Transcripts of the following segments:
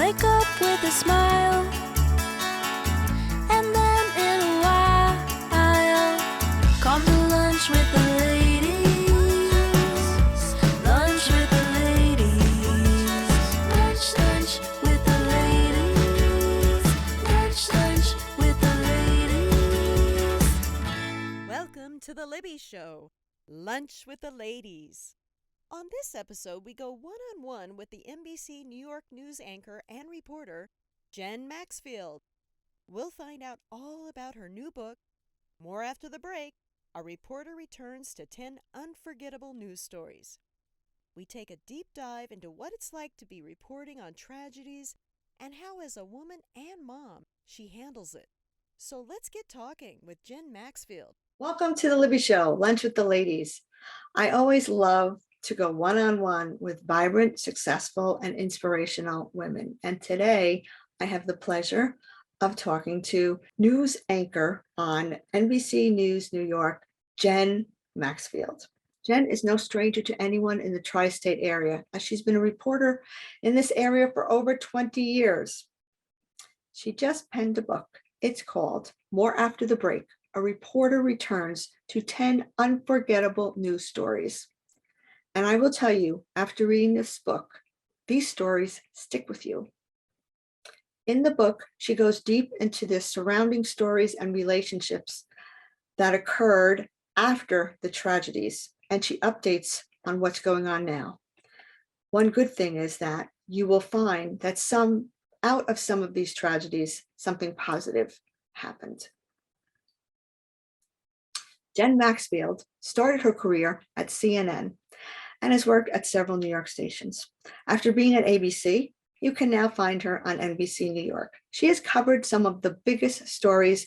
wake up with a smile, and then in a while, come to lunch with the ladies. Lunch with the ladies. Lunch with the ladies. Lunch with the ladies. Welcome to the Libby Show, Lunch with the Ladies. On this episode, we go one-on-one with the NBC New York news anchor and reporter, Jen Maxfield. We'll find out all about her new book. More after the break. Our reporter returns to 10 Unforgettable News Stories. We take a deep dive into what it's like to be reporting on tragedies and how, as a woman and mom, she handles it. So let's get talking with Jen Maxfield. Welcome to the Libby Show, Lunch with the Ladies. I always love to go one-on-one with vibrant, successful, and inspirational women. And today I have the pleasure of talking to news anchor on NBC News New York, Jen Maxfield. Jen is no stranger to anyone in the tri-state area, as she's been a reporter in this area for over 20 years. She just penned a book. It's called More After the Break. A reporter returns to 10 unforgettable news stories. And I will tell you, after reading this book, these stories stick with you. In the book, she goes deep into the surrounding stories and relationships that occurred after the tragedies, and she updates on what's going on now. One good thing is that you will find that out of some of these tragedies, something positive happened. Jen Maxfield started her career at CNN and has worked at several New York stations. After being at ABC, you can now find her on NBC New York. She has covered some of the biggest stories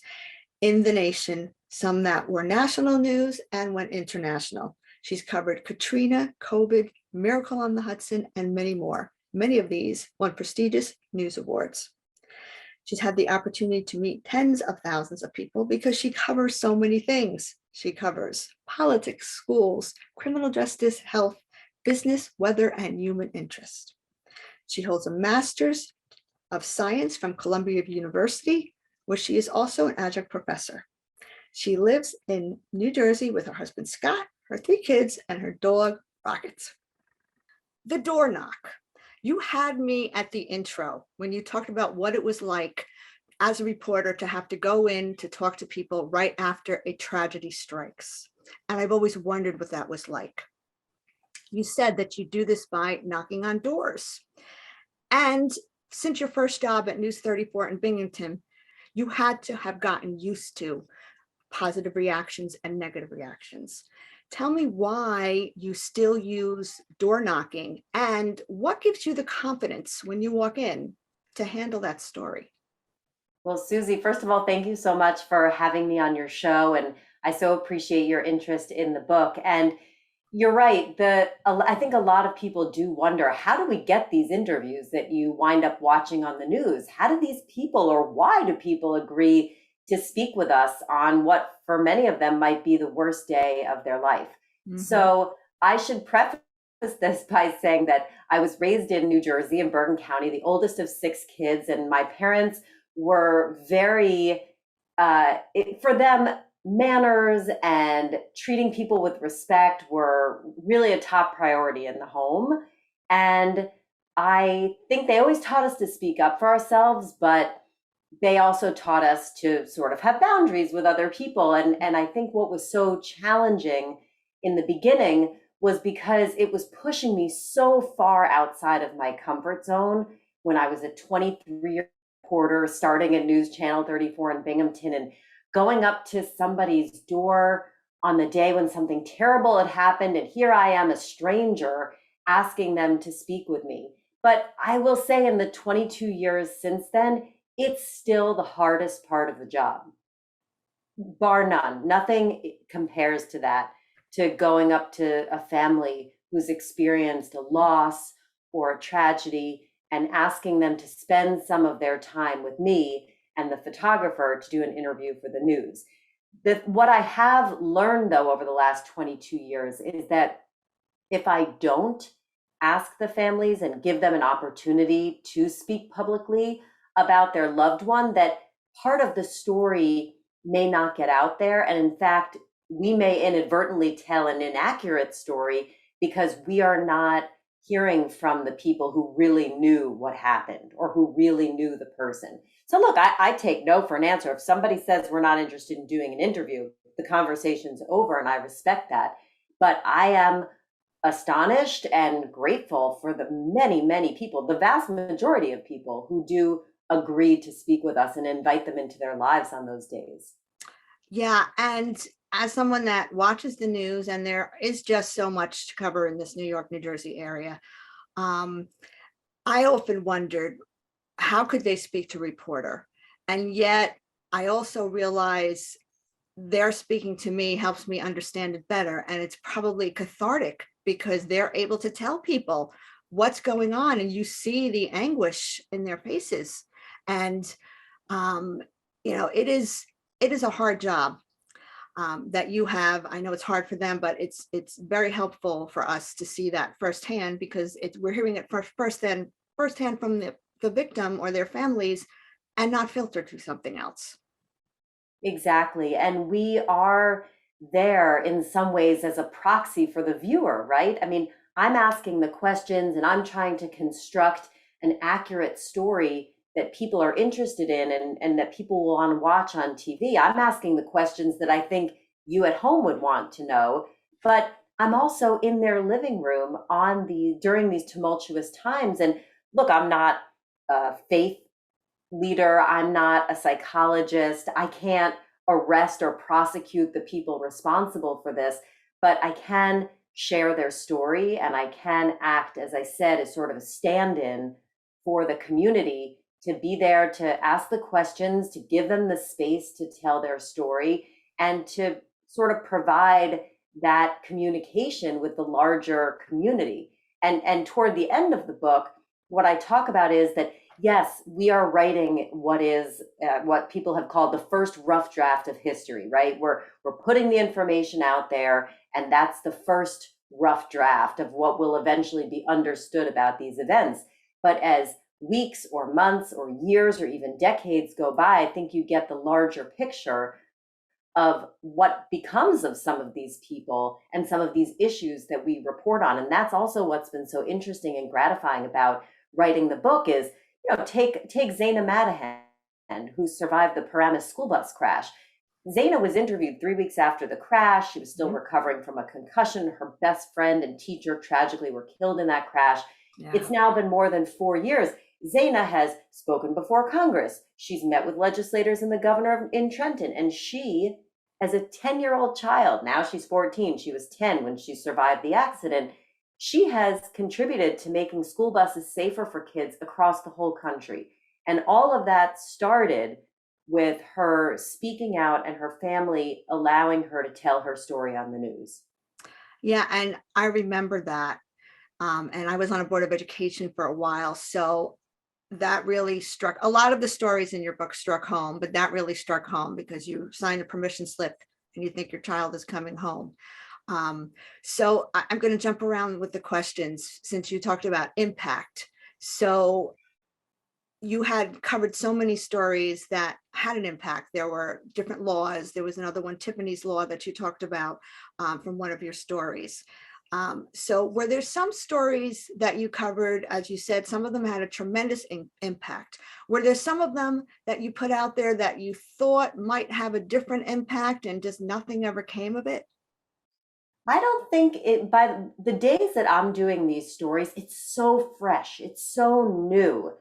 in the nation, some that were national news and went international. She's covered Katrina, COVID, Miracle on the Hudson, and many more. Many of these won prestigious news awards. She's had the opportunity to meet tens of thousands of people because she covers so many things. She covers politics, schools, criminal justice, health, business, weather, and human interest. She holds a master's of science from Columbia University, where she is also an adjunct professor. She lives in New Jersey with her husband, Scott, her 3 kids, and her dog, Rocket. The door knock. You had me at the intro when you talked about what it was like as a reporter to have to go in to talk to people right after a tragedy strikes. And I've always wondered what that was like. You said that you do this by knocking on doors. And since your first job at News 34 in Binghamton, you had to have gotten used to positive reactions and negative reactions. Tell me why you still use door knocking and what gives you the confidence when you walk in to handle that story? Well, Susie, first of all, thank you so much for having me on your show. And I so appreciate your interest in the book. And you're right. I think a lot of people do wonder, how do we get these interviews that you wind up watching on the news? How do these people, or why do people agree to speak with us on what for many of them might be the worst day of their life? Mm-hmm. So I should preface this by saying that I was raised in New Jersey in Bergen County, the oldest of 6 kids, and my parents were very, for them, manners and treating people with respect were really a top priority in the home. And I think they always taught us to speak up for ourselves, but they also taught us to sort of have boundaries with other people. And I think what was so challenging in the beginning was because it was pushing me so far outside of my comfort zone when I was a 23-year reporter starting at News Channel 34 in Binghamton and going up to somebody's door on the day when something terrible had happened. And here I am, a stranger, asking them to speak with me. But I will say in the 22 years since then, it's still the hardest part of the job, bar none. Nothing compares to that, to going up to a family who's experienced a loss or a tragedy and asking them to spend some of their time with me and the photographer to do an interview for the news. What I have learned, though, over the last 22 years is that if I don't ask the families and give them an opportunity to speak publicly about their loved one, that part of the story may not get out there. And in fact, we may inadvertently tell an inaccurate story because we are not hearing from the people who really knew what happened or who really knew the person. So look, I take no for an answer. If somebody says we're not interested in doing an interview, the conversation's over, and I respect that. But I am astonished and grateful for the many, many people, the vast majority of people who do agree to speak with us and invite them into their lives on those days. Yeah, and as someone that watches the news, and there is just so much to cover in this New York, New Jersey area, I often wondered, how could they speak to a reporter? And yet I also realize their speaking to me helps me understand it better. And it's probably cathartic because they're able to tell people what's going on, and you see the anguish in their faces. And it is a hard job that you have. I know it's hard for them, but it's very helpful for us to see that firsthand, because we're hearing it firsthand from the victim or their families, and not filtered through something else. Exactly. And we are there in some ways as a proxy for the viewer, right? I mean, I'm asking the questions and I'm trying to construct an accurate story that people are interested in, and that people will want to watch on TV. I'm asking the questions that I think you at home would want to know, but I'm also in their living room during these tumultuous times. And look, I'm not a faith leader. I'm not a psychologist. I can't arrest or prosecute the people responsible for this, but I can share their story, and I can act, as I said, as sort of a stand-in for the community, to be there to ask the questions, to give them the space to tell their story, and to sort of provide that communication with the larger community. And toward the end of the book, what I talk about is that, yes, we are writing what people have called the first rough draft of history, right? We're putting the information out there, and that's the first rough draft of what will eventually be understood about these events. But as weeks or months or years or even decades go by, I think you get the larger picture of what becomes of some of these people and some of these issues that we report on. And that's also what's been so interesting and gratifying about writing the book is, take Zaina Madihan, who survived the Paramus school bus crash. Zaina was interviewed 3 weeks after the crash. She was still recovering from a concussion. Her best friend and teacher tragically were killed in that crash. Yeah. It's now been more than 4 years. Zaina has spoken before Congress. She's met with legislators and the governor in Trenton. And she, as a 10-year-old child, now she's 14, she was 10 when she survived the accident, she has contributed to making school buses safer for kids across the whole country. And all of that started with her speaking out and her family allowing her to tell her story on the news. Yeah, and I remember that. And I was on a board of education for a while. So that really struck, a lot of the stories in your book struck home, but that really struck home because you signed a permission slip and you think your child is coming home. So I'm going to jump around with the questions since you talked about impact. So you had covered so many stories that had an impact. There were different laws. There was another one, Tiffany's Law, that you talked about from one of your stories. So were there some stories that you covered, as you said, some of them had a tremendous impact. Were there some of them that you put out there that you thought might have a different impact and just nothing ever came of it? I don't think by the days that I'm doing these stories, it's so fresh, it's so new.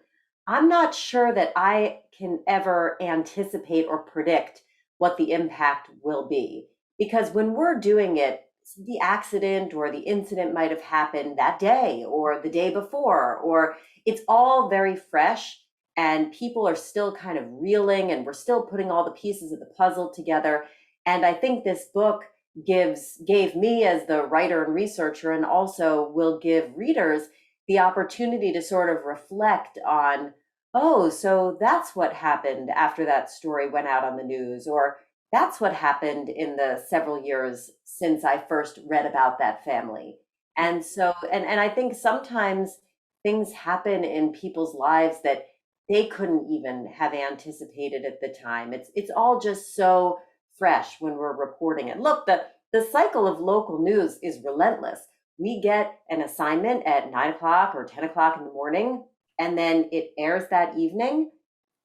I'm not sure that I can ever anticipate or predict what the impact will be, because when we're doing it, the accident or the incident might have happened that day or the day before, or it's all very fresh and people are still kind of reeling and we're still putting all the pieces of the puzzle together. And I think this book gave me, as the writer and researcher, and also will give readers the opportunity to sort of reflect on, oh, so that's what happened after that story went out on the news, or that's what happened in the several years since I first read about that family. And so, and I think sometimes things happen in people's lives that they couldn't even have anticipated at the time. It's all just so fresh when we're reporting it. Look, the cycle of local news is relentless. We get an assignment at 9 o'clock or 10 o'clock in the morning, and then it airs that evening,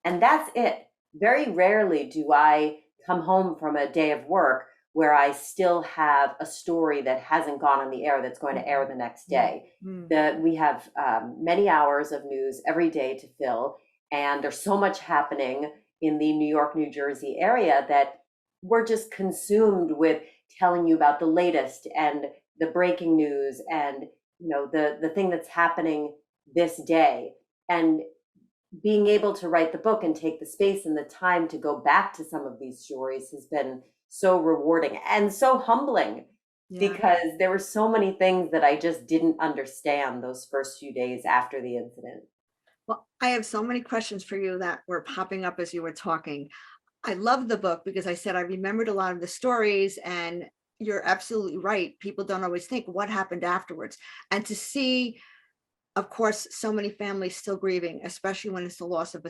and that's it. Very rarely do I come home from a day of work where I still have a story that hasn't gone on the air that's going to air the next day. We have many hours of news every day to fill, and there's so much happening in the New York, New Jersey area that we're just consumed with telling you about the latest and the breaking news and the thing that's happening this day. And being able to write the book and take the space and the time to go back to some of these stories has been so rewarding and so humbling, because there were so many things that I just didn't understand those first few days after the incident. Well, I have so many questions for you that were popping up as you were talking. I love the book because I said I remembered a lot of the stories, and you're absolutely right. People don't always think what happened afterwards. And to see, of course, so many families still grieving, especially when it's the loss of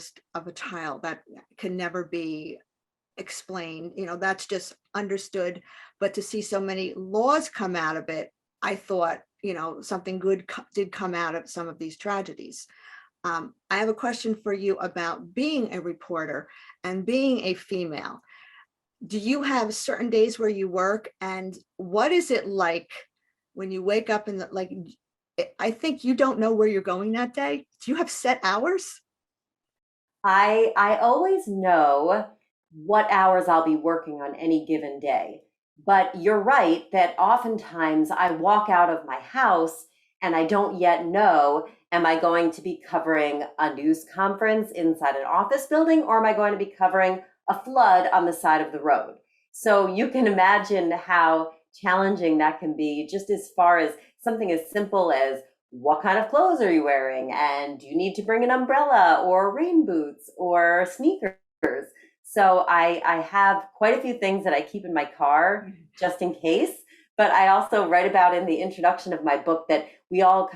a child that can never be explained, that's just understood. But to see so many laws come out of it, I thought, something good did come out of some of these tragedies. I have a question for you about being a reporter and being a female. Do you have certain days where you work, and what is it like when you wake up and I think you don't know where you're going that day? Do you have set hours? I always know what hours I'll be working on any given day. But you're right that oftentimes I walk out of my house and I don't yet know, am I going to be covering a news conference inside an office building, or am I going to be covering a flood on the side of the road? So you can imagine how challenging that can be, just as far as something as simple as what kind of clothes are you wearing? And do you need to bring an umbrella or rain boots or sneakers? So I have quite a few things that I keep in my car just in case. But I also write about in the introduction of my book that we all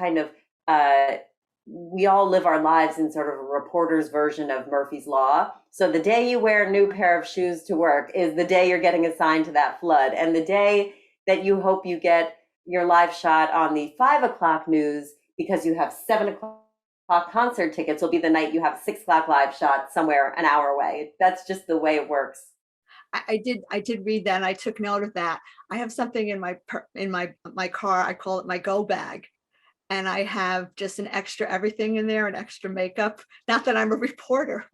we all live our lives in sort of a reporter's version of Murphy's Law. So the day you wear a new pair of shoes to work is the day you're getting assigned to that flood. And the day that you hope you get your live shot on the 5 o'clock news because you have 7 o'clock concert tickets will be the night you have a 6 o'clock live shot somewhere an hour away. That's just the way it works. I did read that, and I took note of that. I have something in my car. I call it my go bag, and I have just an extra everything in there, an extra makeup. Not that I'm a reporter,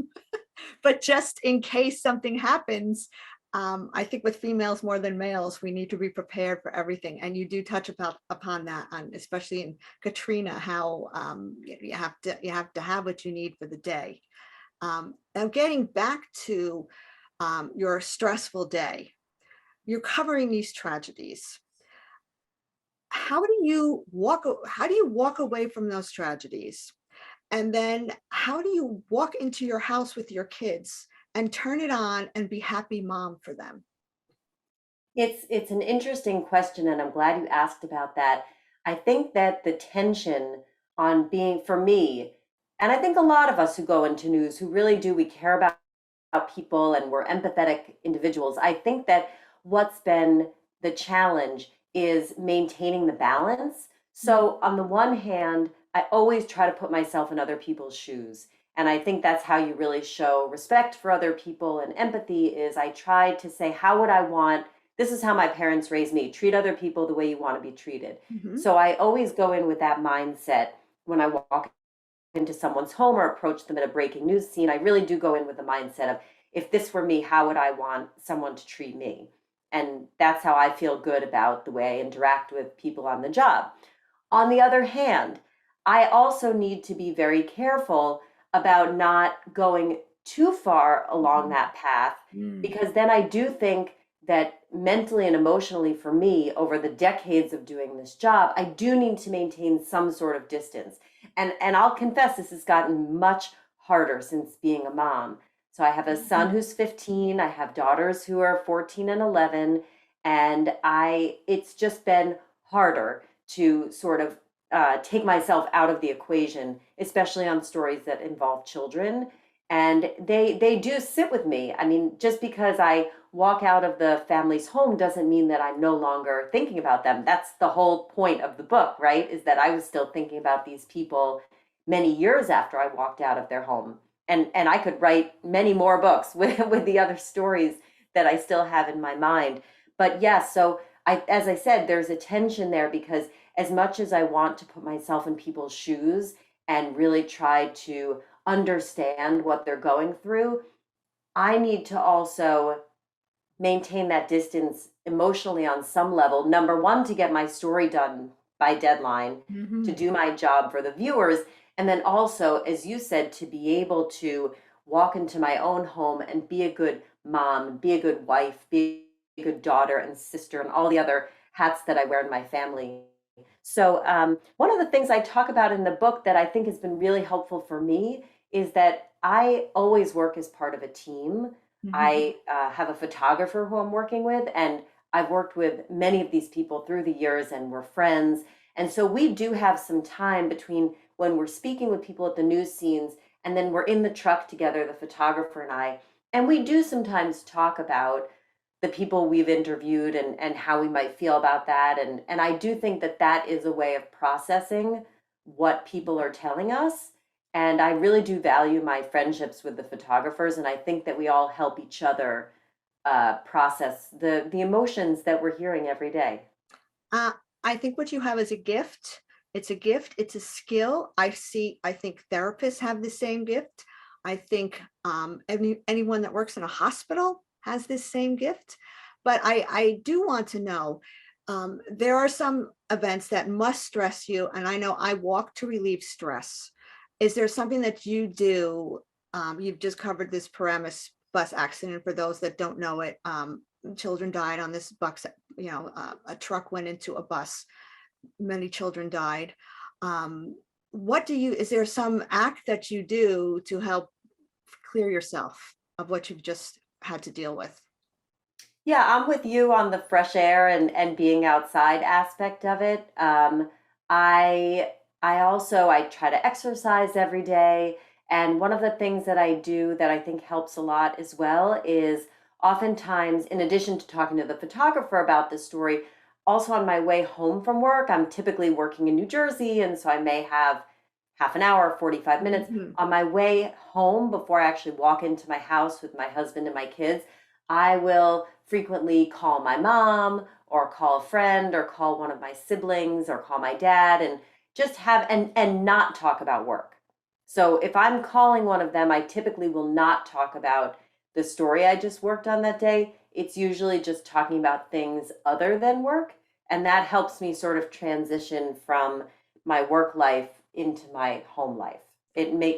but just in case something happens. I think with females more than males, we need to be prepared for everything. And you do touch upon that, especially in Katrina, how you have to have what you need for the day. Now, getting back to your stressful day, you're covering these tragedies. How do you walk away from those tragedies? And then how do you walk into your house with your kids and turn it on and be happy mom for them? It's an interesting question, and I'm glad you asked about that. I think that the tension on being, for me, and I think a lot of us who go into news who really do, we care about people and we're empathetic individuals. I think that what's been the challenge is maintaining the balance. So on the one hand, I always try to put myself in other people's shoes. And I think that's how you really show respect for other people and empathy, is I try to say, how would I want, this is how my parents raised me, treat other people the way you want to be treated. So I always go in with that mindset when I walk into someone's home or approach them at a breaking news scene. I really do go in with the mindset of, if this were me, how would I want someone to treat me? And that's how I feel good about the way I interact with people on the job. On the other hand, I also need to be very careful about not going too far along that path, because then I do think that mentally and emotionally for me, over the decades of doing this job, I do need to maintain some sort of distance. And I'll confess, this has gotten much harder since being a mom. So I have a son who's 15, I have daughters who are 14 and 11, and it's just been harder to sort of take myself out of the equation, especially on stories that involve children. And they do sit with me. I mean, just because I walk out of the family's home doesn't mean that I'm no longer thinking about them. That's the whole point of the book, right? Is that I was still thinking about these people many years after I walked out of their home. And I could write many more books with the other stories that I still have in my mind. But yes, so as I said, there's a tension there because as much as I want to put myself in people's shoes and really try to understand what they're going through, I need to also maintain that distance emotionally on some level. Number one, to get my story done by deadline, to do my job for the viewers. And then also, as you said, to be able to walk into my own home and be a good mom, be a good wife, be a good daughter and sister, and all the other hats that I wear in my family. So, one of the things I talk about in the book that I think has been really helpful for me is that I always work as part of a team. I have a photographer who I'm working with, and I've worked with many of these people through the years, and we're friends. And so we do have some time between when we're speaking with people at the news scenes and then we're in the truck together, the photographer and I. And we do sometimes talk about the people we've interviewed and how we might feel about that. And I do think that that is a way of processing what people are telling us. And I really do value my friendships with the photographers. And I think that we all help each other process the emotions that we're hearing every day. I think what you have is a gift. It's a gift. It's a skill. I think therapists have the same gift. I think anyone that works in a hospital has this same gift. But I do want to know, there are some events that must stress you. And I know I walk to relieve stress. Is there something that you do? You've just covered this Paramus bus accident. For those that don't know it, children died on this bus. A truck went into a bus. Many children died. Is there some act that you do to help clear yourself of what you've just had to deal with? Yeah, I'm with you on the fresh air and being outside aspect of it. I I try to exercise every day, and one of the things that I do that I think helps a lot as well is oftentimes, in addition to talking to the photographer about the story, also on my way home from work, I'm typically working in New Jersey, and so I may have half an hour, 45 minutes. Mhm. On my way home, before I actually walk into my house with my husband and my kids, I will frequently call my mom or call a friend or call one of my siblings or call my dad and just have and not talk about work. So if I'm calling one of them, I typically will not talk about the story I just worked on that day. It's usually just talking about things other than work, and that helps me sort of transition from my work life into my home life.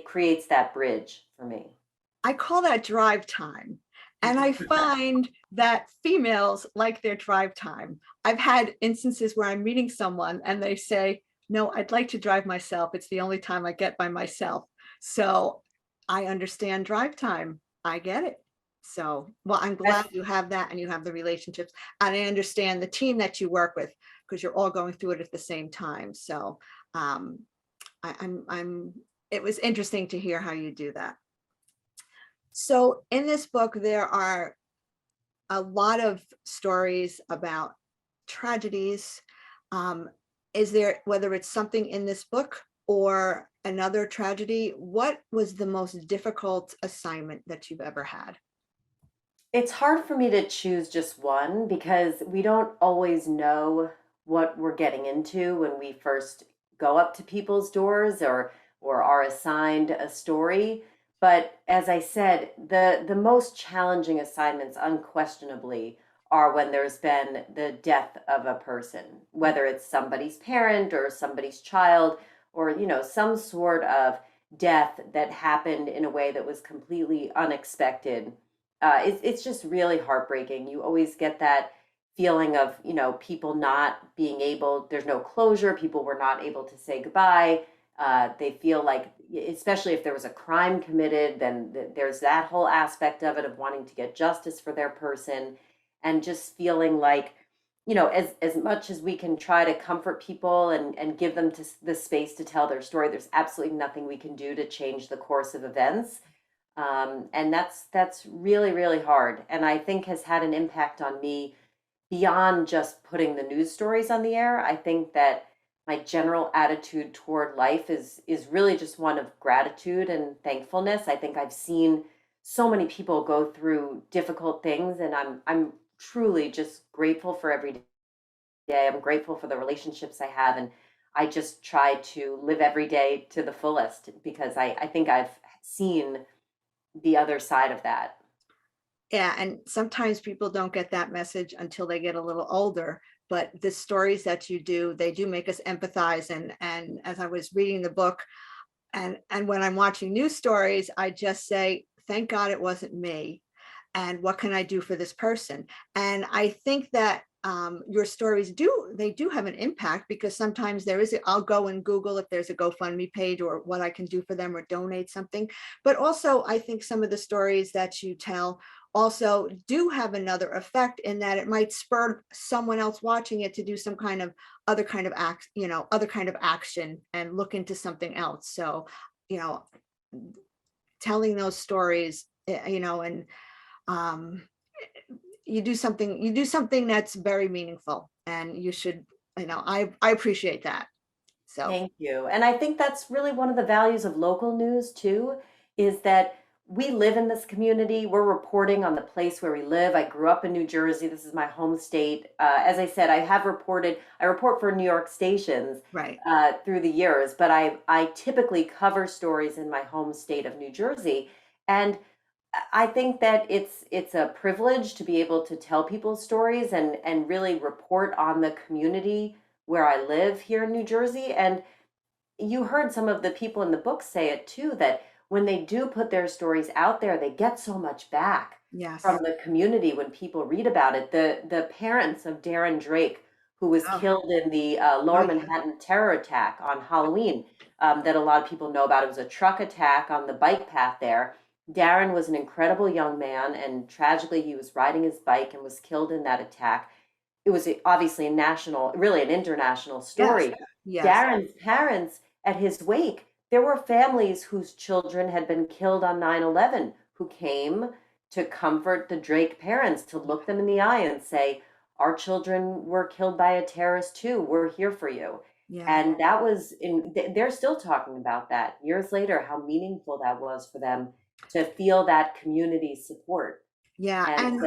Creates that bridge for me. I call that drive time. And I find that females like their drive time. I've had instances where I'm meeting someone and they say, no, I'd like to drive myself. It's the only time I get by myself. So I understand drive time. I get it. So, well, I'm glad you have that and you have the relationships. And I understand the team that you work with because you're all going through it at the same time. So it was interesting to hear how you do that. So in this book, there are a lot of stories about tragedies. Is there, whether it's something in this book or another tragedy, what was the most difficult assignment that you've ever had? It's hard for me to choose just one because we don't always know what we're getting into when we first go up to people's doors or are assigned a story. But as I said, the most challenging assignments unquestionably are when there's been the death of a person, whether it's somebody's parent or somebody's child, or some sort of death that happened in a way that was completely unexpected. It's just really heartbreaking. You always get that feeling of people not being able. There's no closure. People were not able to say goodbye. They feel like, especially if there was a crime committed, then there's that whole aspect of it of wanting to get justice for their person, and just feeling like as much as we can try to comfort people and give them the space to tell their story, there's absolutely nothing we can do to change the course of events. And that's really, really hard. And I think has had an impact on me beyond just putting the news stories on the air. I think that my general attitude toward life is really just one of gratitude and thankfulness. I think I've seen so many people go through difficult things, and I'm truly just grateful for every day. I'm grateful for the relationships I have, and I just try to live every day to the fullest because I think I've seen the other side of that. Yeah, and sometimes people don't get that message until they get a little older. But the stories that you do, they do make us empathize. And as I was reading the book, and when I'm watching news stories, I just say, thank God it wasn't me. And what can I do for this person? And I think that your stories do have an impact, because sometimes I'll go and Google if there's a GoFundMe page or what I can do for them or donate something. But also, I think some of the stories that you tell also do have another effect, in that it might spur someone else watching it to do some kind of other kind of action and look into something else. So, you know, telling those stories, and um, you do something that's very meaningful, and you should, I appreciate that. So Thank you. And I think that's really one of the values of local news too, is that we live in this community. We're reporting on the place where we live. I grew up in New Jersey. This is my home state. As I said, I report for New York stations right. through the years, but I typically cover stories in my home state of New Jersey. And I think that it's a privilege to be able to tell people's stories and really report on the community where I live here in New Jersey. And you heard some of the people in the book say it too, that when they do put their stories out there, they get so much back from Yes. the community when people read about it. The parents of Darren Drake, who was Oh, killed in the oh Lower yeah. Manhattan terror attack on Halloween, that a lot of people know about. It was a truck attack on the bike path there. Darren was an incredible young man, and tragically, he was riding his bike and was killed in that attack. It was obviously a national, really an international Yes. story. Yes. Darren's parents, at his wake, there were families whose children had been killed on 9/11 who came to comfort the Drake parents, to look them in the eye and say, our children were killed by a terrorist too. We're here for you. Yeah. And that was they're still talking about that years later, how meaningful that was for them to feel that community support. Yeah. And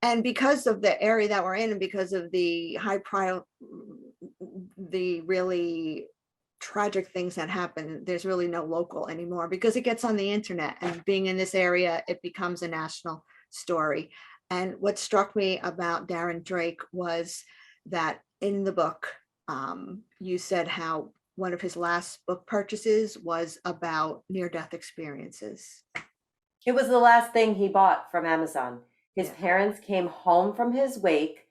And so, because of the area that we're in, and because of the the really tragic things that happen, there's really no local anymore, because it gets on the internet, and being in this area, it becomes a national story. And what struck me about Darren Drake was that in the book, you said how one of his last book purchases was about near-death experiences. it was the last thing he bought from Amazon. His Yeah. parents came home from his wake,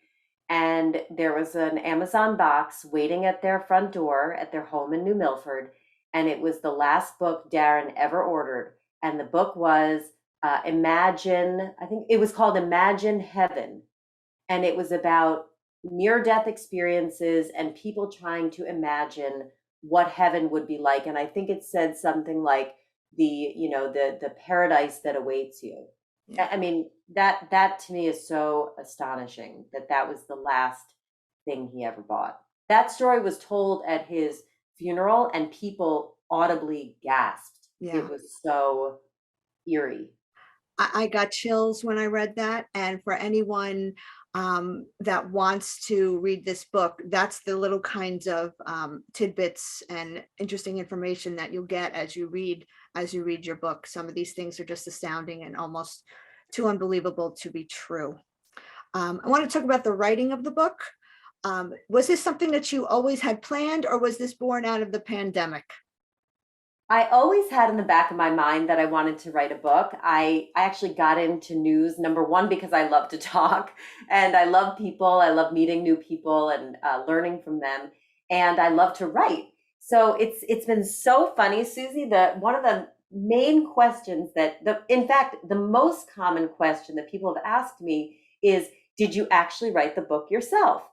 and there was an Amazon box waiting at their front door at their home in New Milford. And it was the last book Darren ever ordered. And the book was I think it was called Imagine Heaven. And it was about near death experiences and people trying to imagine what heaven would be like. And I think it said something like the paradise that awaits you. Yeah. I mean, that to me is so astonishing that that was the last thing he ever bought. That story was told at his funeral, and people audibly gasped. Yeah. It was so eerie. I got chills when I read that. And for anyone that wants to read this book, that's the little kinds of tidbits and interesting information that you'll get as you read your book. Some of these things are just astounding and almost too unbelievable to be true. I want to talk about the writing of the book. Was this something that you always had planned, or was this born out of the pandemic? I always had in the back of my mind that I wanted to write a book. I actually got into news, number one, because I love to talk and I love people. I love meeting new people and learning from them. And I love to write. So it's been so funny, Susie, that one of the main questions in fact, the most common question that people have asked me is, did you actually write the book yourself?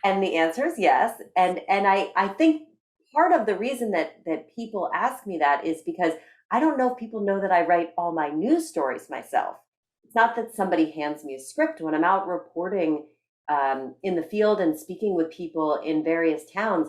And the answer is yes. And I think part of the reason that people ask me that is because I don't know if people know that I write all my news stories myself. It's not that somebody hands me a script. When I'm out reporting in the field and speaking with people in various towns,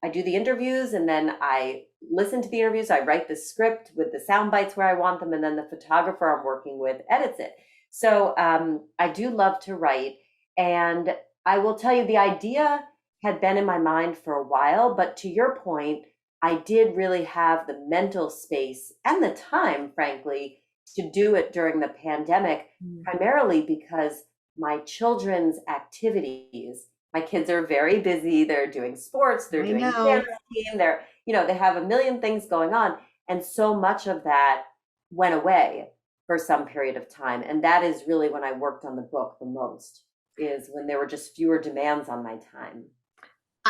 I do the interviews and then I listen to the interviews. I write the script with the sound bites where I want them, and then the photographer I'm working with edits it. So I do love to write. And I will tell you, the idea had been in my mind for a while, but to your point, I did really have the mental space and the time, frankly, to do it during the pandemic, primarily because my children's activities, my kids are very busy. They're doing sports, they're doing dance team, they have a million things going on. And so much of that went away for some period of time. And that is really when I worked on the book the most, is when there were just fewer demands on my time.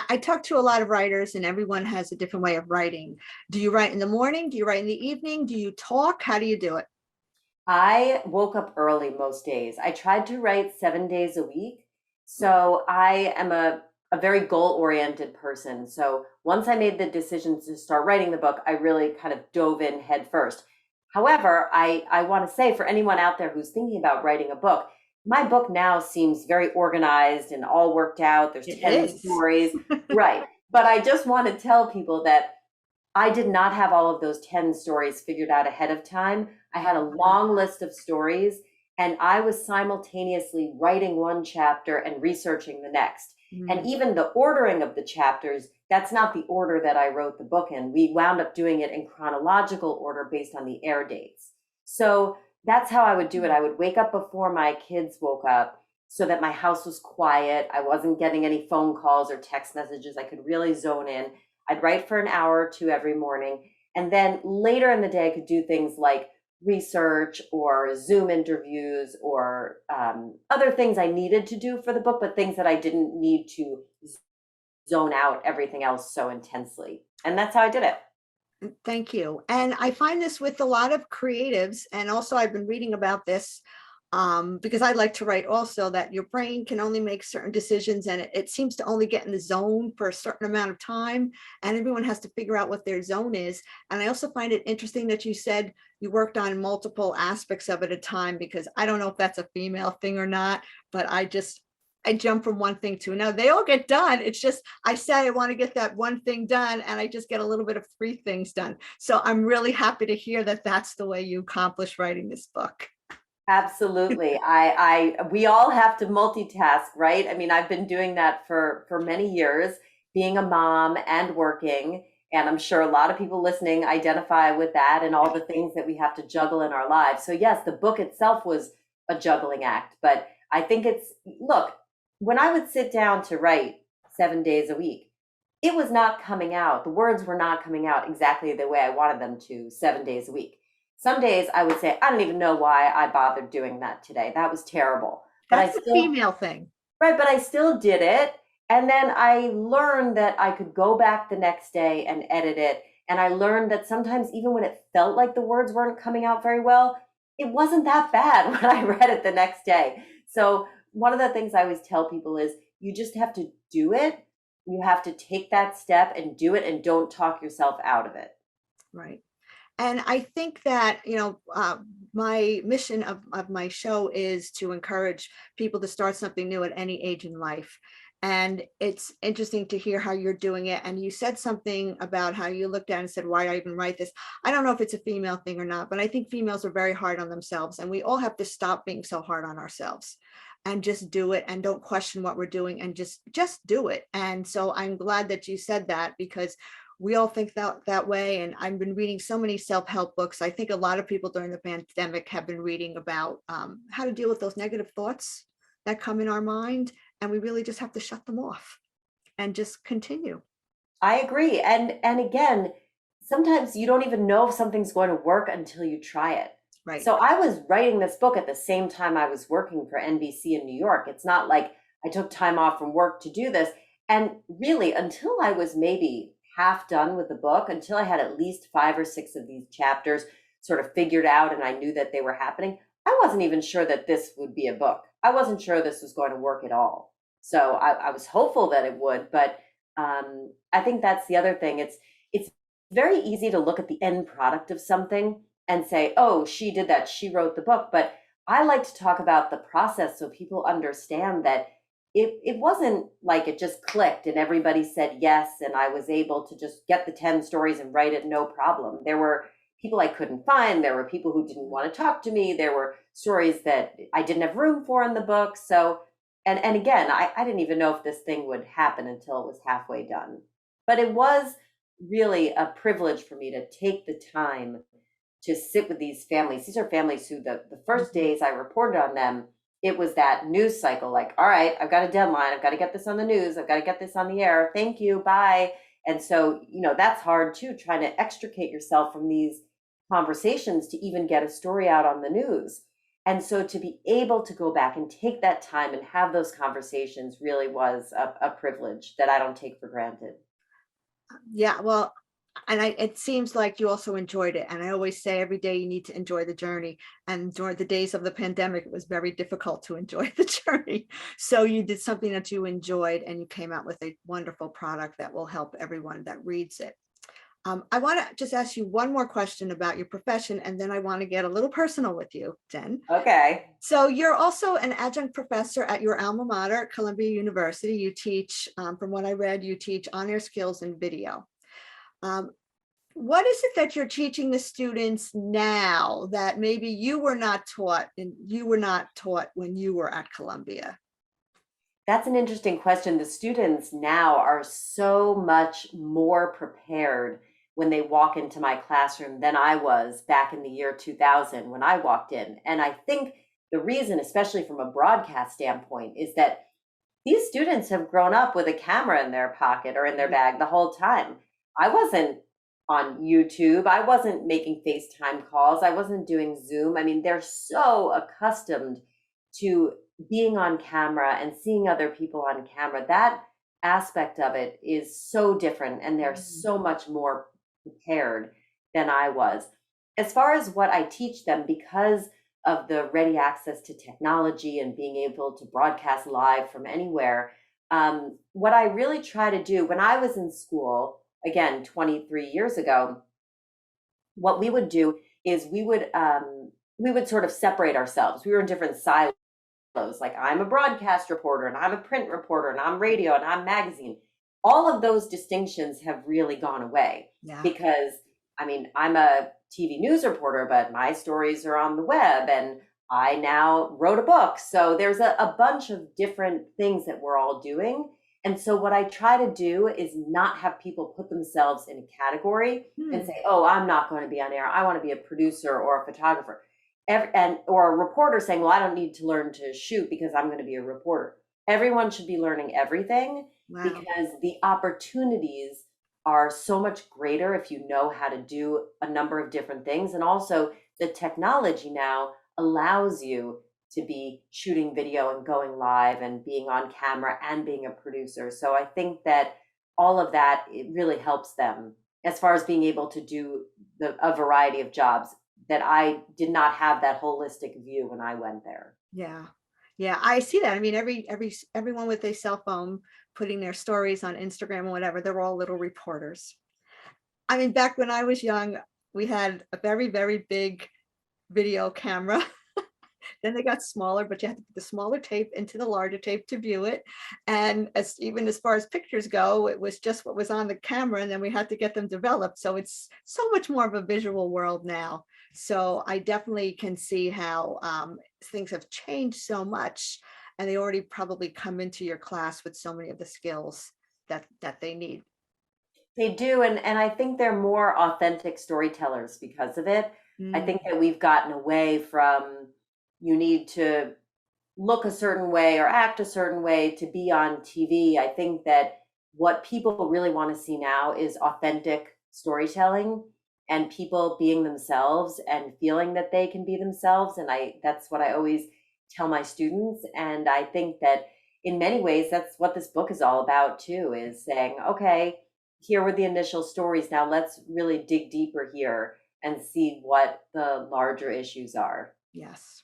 I talk to a lot of writers and everyone has a different way of writing. Do you write in the morning? Do you write in the evening? Do you talk? How do you do it? I woke up early most days. I tried to write 7 days a week. So I am a very goal-oriented person. So once I made the decision to start writing the book, I really kind of dove in head first. However, I want to say, for anyone out there who's thinking about writing a book, my book now seems very organized and all worked out. There's 10 stories. Right. But I just want to tell people that I did not have all of those 10 stories figured out ahead of time. I had a long list of stories, and I was simultaneously writing one chapter and researching the next. And even the ordering of the chapters, that's not the order that I wrote the book in. We wound up doing it in chronological order based on the air dates. So that's how I would do it. I would wake up before my kids woke up so that my house was quiet. I wasn't getting any phone calls or text messages. I could really zone in. I'd write for an hour or two every morning. And then later in the day, I could do things like research or Zoom interviews or other things I needed to do for the book, but things that I didn't need to zone out everything else so intensely. And that's how I did it. Thank you. And I find this with a lot of creatives. And also I've been reading about this because I like to write also, that your brain can only make certain decisions and it seems to only get in the zone for a certain amount of time. And everyone has to figure out what their zone is. And I also find it interesting that you said you worked on multiple aspects of it at a time, because I don't know if that's a female thing or not, but I jump from one thing to another. They all get done. It's just, I say I want to get that one thing done and I just get a little bit of 3 things done. So I'm really happy to hear that that's the way you accomplish writing this book. Absolutely. We all have to multitask, right? I mean, I've been doing that for many years, being a mom and working. And I'm sure a lot of people listening identify with that and all the things that we have to juggle in our lives. So yes, the book itself was a juggling act, but I think look, when I would sit down to write 7 days a week, it was not coming out. The words were not coming out exactly the way I wanted them to 7 days a week. Some days I would say, I don't even know why I bothered doing that today. That was terrible. That's a female thing. Right, but I still did it. And then I learned that I could go back the next day and edit it. And I learned that sometimes even when it felt like the words weren't coming out very well, it wasn't that bad when I read it the next day. So one of the things I always tell people is you just have to do it. You have to take that step and do it, and don't talk yourself out of it. Right. And I think that, my mission of my show is to encourage people to start something new at any age in life. And it's interesting to hear how you're doing it. And you said something about how you looked at it and said, why do I even write this? I don't know if it's a female thing or not, but I think females are very hard on themselves. And we all have to stop being so hard on ourselves and just do it, and don't question what we're doing, and just do it. And so I'm glad that you said that, because we all think that way. And I've been reading so many self-help books. I think a lot of people during the pandemic have been reading about how to deal with those negative thoughts that come in our mind. And we really just have to shut them off and just continue. I agree. And again, sometimes you don't even know if something's going to work until you try it. Right. So I was writing this book at the same time I was working for NBC in New York. It's not like I took time off from work to do this. And really, until I was maybe half done with the book, until I had at least 5 or 6 of these chapters sort of figured out and I knew that they were happening, I wasn't even sure that this would be a book. I wasn't sure this was going to work at all. So I was hopeful that it would, but I think that's the other thing. It's very easy to look at the end product of something and say, oh, she did that, she wrote the book. But I like to talk about the process so people understand that it wasn't like it just clicked and everybody said yes, and I was able to just get the 10 stories and write it no problem. There were people I couldn't find. There were people who didn't want to talk to me. There were stories that I didn't have room for in the book. So, and again, I didn't even know if this thing would happen until it was halfway done. But it was really a privilege for me to take the time to sit with these families. These are families who the first days I reported on them, it was that news cycle, like, all right, I've got a deadline. I've got to get this on the news. I've got to get this on the air. Thank you. Bye. And so, that's hard too, trying to extricate yourself from these conversations to even get a story out on the news. And so to be able to go back and take that time and have those conversations really was a privilege that I don't take for granted. Yeah, well, and it seems like you also enjoyed it. And I always say every day you need to enjoy the journey. And during the days of the pandemic, it was very difficult to enjoy the journey. So you did something that you enjoyed and you came out with a wonderful product that will help everyone that reads it. I want to just ask you one more question about your profession, and then I want to get a little personal with you, Jen. Okay. So you're also an adjunct professor at your alma mater, Columbia University. You teach, from what I read, you teach on-air skills and video. What is it that you're teaching the students now that maybe you were not taught when you were at Columbia? That's an interesting question. The students now are so much more prepared when they walk into my classroom than I was back in the year 2000 when I walked in. And I think the reason, especially from a broadcast standpoint, is that these students have grown up with a camera in their pocket or in their bag the whole time. I wasn't on YouTube. I wasn't making FaceTime calls. I wasn't doing Zoom. I mean, they're so accustomed to being on camera and seeing other people on camera. That aspect of it is so different, and they're so much more prepared than I was. As far as what I teach them, because of the ready access to technology and being able to broadcast live from anywhere, what I really try to do when I was in school, again, 23 years ago, what we would do is we would sort of separate ourselves. We were in different silos. Like, I'm a broadcast reporter and I'm a print reporter and I'm radio and I'm magazine. All of those distinctions have really gone away because, I mean, I'm a TV news reporter, but my stories are on the web and I now wrote a book. So there's a bunch of different things that we're all doing. And so what I try to do is not have people put themselves in a category and say, oh, I'm not going to be on air. I want to be a producer or a photographer. Or a reporter saying, well, I don't need to learn to shoot because I'm going to be a reporter. Everyone should be learning everything because the opportunities are so much greater if you know how to do a number of different things. And also the technology now allows you to be shooting video and going live and being on camera and being a producer. So I think that all of that, it really helps them as far as being able to do a variety of jobs that I did not have that holistic view when I went there. Yeah, I see that. I mean, everyone with a cell phone putting their stories on Instagram and whatever, they're all little reporters. I mean, back when I was young, we had a very, very big video camera. Then they got smaller, but you had to put the smaller tape into the larger tape to view it. And even as far as pictures go, it was just what was on the camera, and then we had to get them developed. So it's so much more of a visual world now. So I definitely can see how things have changed so much, and they already probably come into your class with so many of the skills that they need. They do, and I think they're more authentic storytellers because of it. I think that we've gotten away from, you need to look a certain way or act a certain way to be on TV. I think that what people really want to see now is authentic storytelling and people being themselves and feeling that they can be themselves. And that's what I always tell my students. And I think that in many ways, that's what this book is all about too, is saying, okay, here were the initial stories. Now let's really dig deeper here and see what the larger issues are. Yes.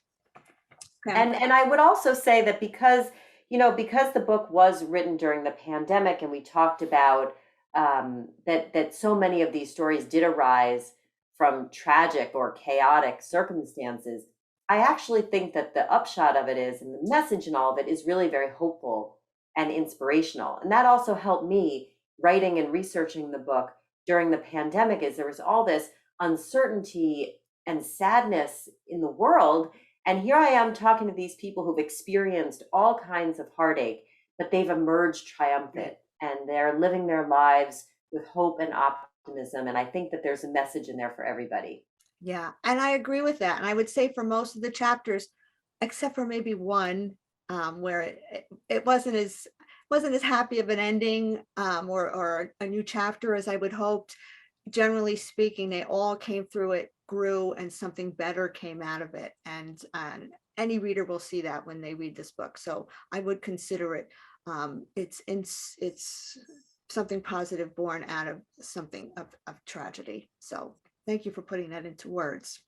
Okay. And I would also say that because the book was written during the pandemic, and we talked about that so many of these stories did arise from tragic or chaotic circumstances. I actually think that the upshot of it is, and the message in all of it is really very hopeful and inspirational. And that also helped me writing and researching the book during the pandemic, is there was all this uncertainty and sadness in the world. And here I am talking to these people who've experienced all kinds of heartache, but they've emerged triumphant and they're living their lives with hope and optimism. And I think that there's a message in there for everybody. Yeah, and I agree with that. And I would say for most of the chapters, except for maybe one, where it wasn't as happy of an ending, or a new chapter as I would hoped. Generally speaking, they all came through it, grew, and something better came out of it. And any reader will see that when they read this book. So I would consider it, it's something positive born out of something of tragedy. So thank you for putting that into words.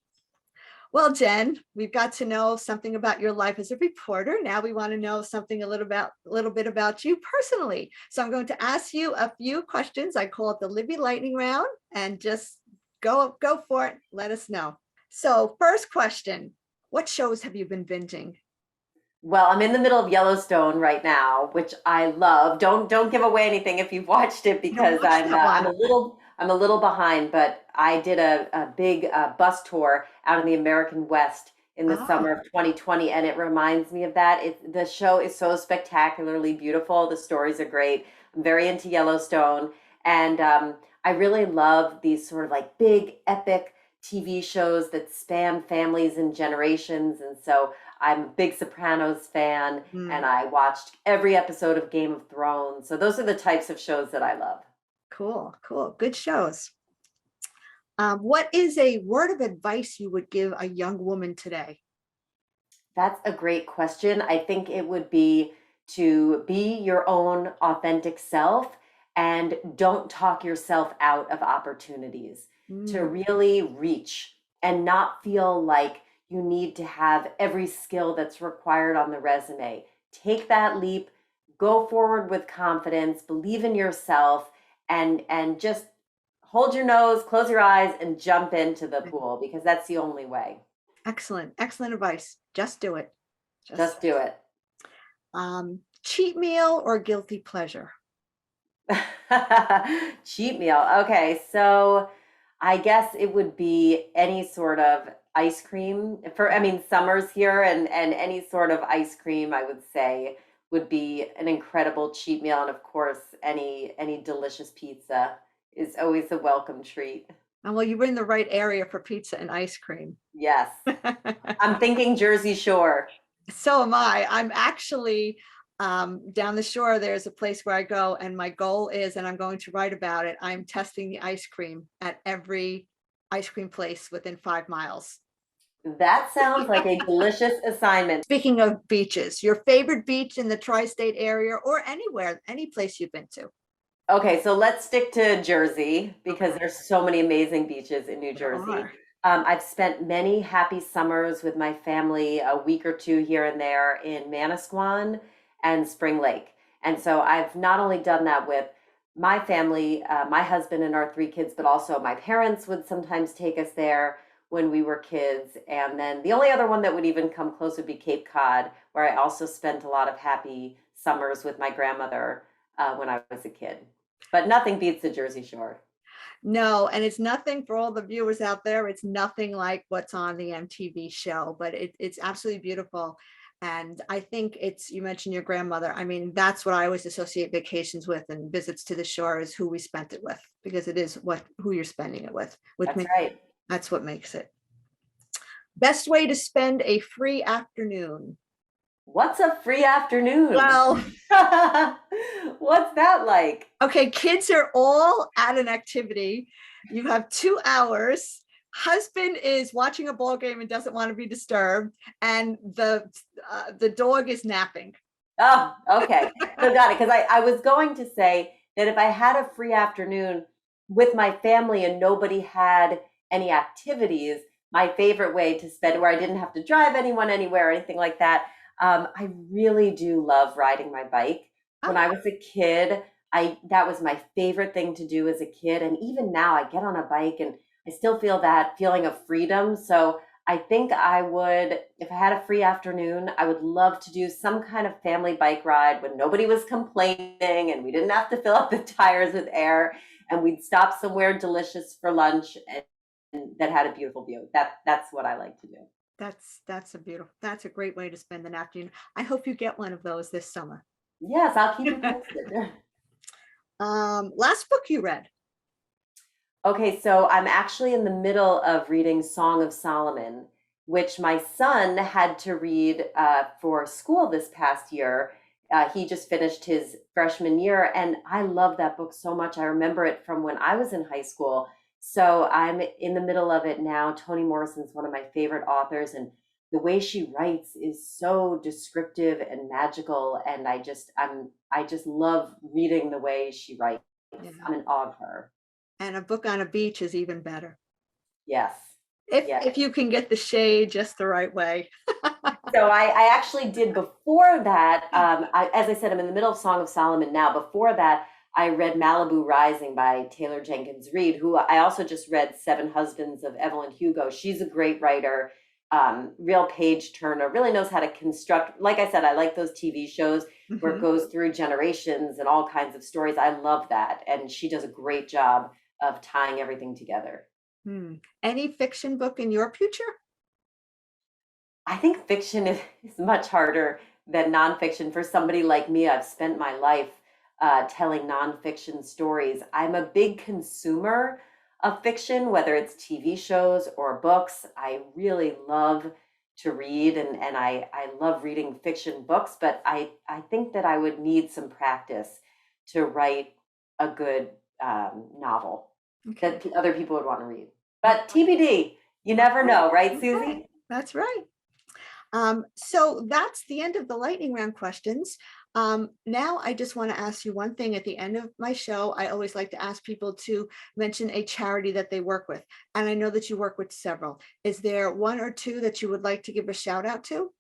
Well, Jen, we've got to know something about your life as a reporter. Now we want to know something a little bit about you personally. So I'm going to ask you a few questions. I call it the Libby lightning round, and just go for it. Let us know. So first question, what shows have you been binging? Well, I'm in the middle of Yellowstone right now, which I love. Don't give away anything if you've watched it, because I'm a little behind. But I did a big bus tour out in the American West in the summer of 2020, and it reminds me of that. The show is so spectacularly beautiful. The stories are great. I'm very into Yellowstone, and I really love these sort of like big epic TV shows that span families and generations. And so I'm a big Sopranos fan, and I watched every episode of Game of Thrones. So those are the types of shows that I love. Cool. Good shows. What is a word of advice you would give a young woman today? That's a great question. I think it would be to be your own authentic self, and don't talk yourself out of opportunities. To really reach and not feel like you need to have every skill that's required on the resume. Take that leap, go forward with confidence, believe in yourself, and just hold your nose, close your eyes, and jump into the pool, because that's the only way. Excellent advice. Just do it. Just do it. Cheat meal or guilty pleasure? Cheat meal. Okay, so I guess it would be any sort of ice cream. Summer's here, and any sort of ice cream, I would say, would be an incredible cheat meal. And of course, any delicious pizza is always a welcome treat. And well, you were in the right area for pizza and ice cream. Yes. I'm thinking Jersey Shore. So am I. I'm actually down the shore. There's a place where I go, and my goal is, and I'm going to write about it, I'm testing the ice cream at every ice cream place within 5 miles. That sounds like a delicious assignment. Speaking of beaches, your favorite beach in the tri-state area, or anywhere, any place you've been to? Okay, so let's stick to Jersey, because there's so many amazing beaches in New Jersey. I've spent many happy summers with my family, a week or two here and there, in Manasquan and Spring Lake. And so I've not only done that with my family, my husband and our 3 kids, but also my parents would sometimes take us there when we were kids. And then the only other one that would even come close would be Cape Cod, where I also spent a lot of happy summers with my grandmother when I was a kid. But nothing beats the Jersey Shore. No, and it's nothing, for all the viewers out there, it's nothing like what's on the MTV show, but it's absolutely beautiful. And I think you mentioned your grandmother. I mean, that's what I always associate vacations with, and visits to the shore, is who we spent it with, because it is who you're spending it with. That's right. That's what makes it. Best way to spend a free afternoon? What's a free afternoon? Well, what's that like? Okay, kids are all at an activity. You have 2 hours. Husband is watching a ball game and doesn't want to be disturbed, and the dog is napping. Oh, okay. So got it. Because I was going to say that if I had a free afternoon with my family and nobody had any activities, my favorite way to spend, where I didn't have to drive anyone anywhere or anything like that. I really do love riding my bike. When I was a kid, that was my favorite thing to do as a kid. And even now I get on a bike and I still feel that feeling of freedom. So I think I would, if I had a free afternoon, I would love to do some kind of family bike ride when nobody was complaining and we didn't have to fill up the tires with air, and we'd stop somewhere delicious for lunch and that had a beautiful view. That's what I like to do. That's a great way to spend an afternoon. I hope you get one of those this summer. Yes, I'll keep you posted. Last book you read. Okay, so I'm actually in the middle of reading Song of Solomon, which my son had to read for school this past year. He just finished his freshman year, and I love that book so much. I remember it from when I was in high school. So I'm in the middle of it now. Toni Morrison's one of my favorite authors, and the way she writes is so descriptive and magical. And I just love reading the way she writes. Yeah. I'm in awe of her. And a book on a beach is even better. Yes. If you can get the shade just the right way. So I actually did before that. As I said, I'm in the middle of Song of Solomon now. Before that, I read Malibu Rising by Taylor Jenkins Reid, who I also just read Seven Husbands of Evelyn Hugo. She's a great writer, real page turner, really knows how to construct. Like I said, I like those TV shows where it goes through generations and all kinds of stories. I love that. And she does a great job of tying everything together. Any fiction book in your future? I think fiction is much harder than nonfiction. For somebody like me, I've spent my life telling nonfiction stories. I'm a big consumer of fiction, whether it's TV shows or books. I really love to read, and I love reading fiction books, but I think that I would need some practice to write a good novel that other people would want to read. But TBD, you never know, right, Susie? That's right. So that's the end of the lightning round questions. Now I just want to ask you one thing at the end of my show. I always like to ask people to mention a charity that they work with. And I know that you work with several. Is there one or two that you would like to give a shout out to?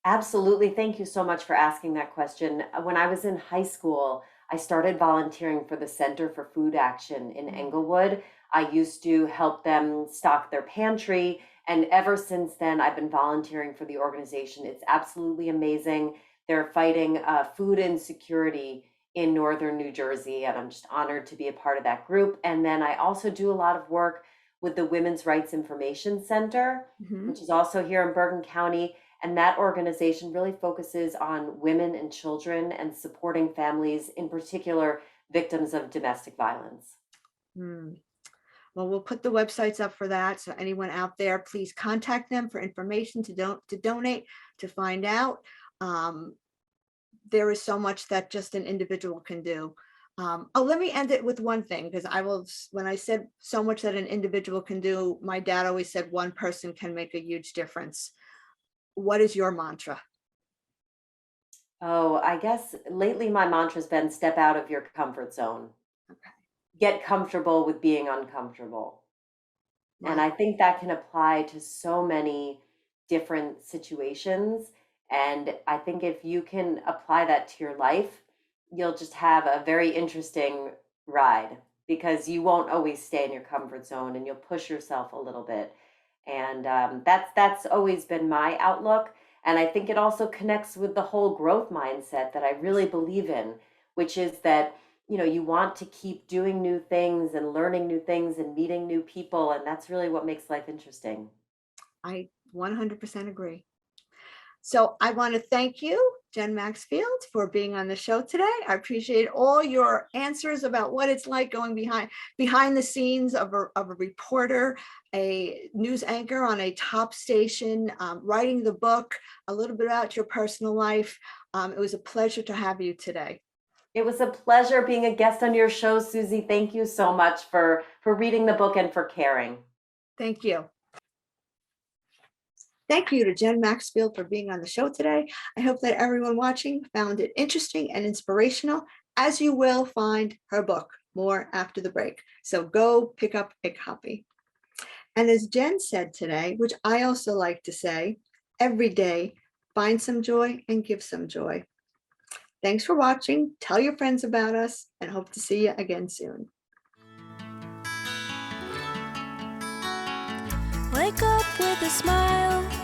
Absolutely. Thank you so much for asking that question. When I was in high school, I started volunteering for the Center for Food Action in Englewood. I used to help them stock their pantry. And ever since then, I've been volunteering for the organization. It's absolutely amazing. They're fighting food insecurity in northern New Jersey, and I'm just honored to be a part of that group. And then I also do a lot of work with the Women's Rights Information Center, which is also here in Bergen County. And that organization really focuses on women and children and supporting families, in particular, victims of domestic violence. Well, we'll put the websites up for that. So anyone out there, please contact them for information to donate, to find out. There is so much that just an individual can do. Let me end it with one thing, because when I said so much that an individual can do, my dad always said one person can make a huge difference. What is your mantra? Oh, I guess lately my mantra's been step out of your comfort zone. Okay. Get comfortable with being uncomfortable. Wow. And I think that can apply to so many different situations. And I think if you can apply that to your life, you'll just have a very interesting ride, because you won't always stay in your comfort zone and you'll push yourself a little bit. And that's always been my outlook. And I think it also connects with the whole growth mindset that I really believe in, which is that, you know, you want to keep doing new things and learning new things and meeting new people. And that's really what makes life interesting. I 100% agree. So I want to thank you, Jen Maxfield, for being on the show today. I appreciate all your answers about what it's like going behind the scenes of a reporter, a news anchor on a top station, writing the book, a little bit about your personal life. It was a pleasure to have you today. It was a pleasure being a guest on your show, Susie. Thank you so much for reading the book and for caring. Thank you. Thank you to Jen Maxfield for being on the show today. I hope that everyone watching found it interesting and inspirational, as you will find her book. More after the break. So go pick up a copy. And as Jen said today, which I also like to say, every day, find some joy and give some joy. Thanks for watching. Tell your friends about us and hope to see you again soon. Wake up with a smile.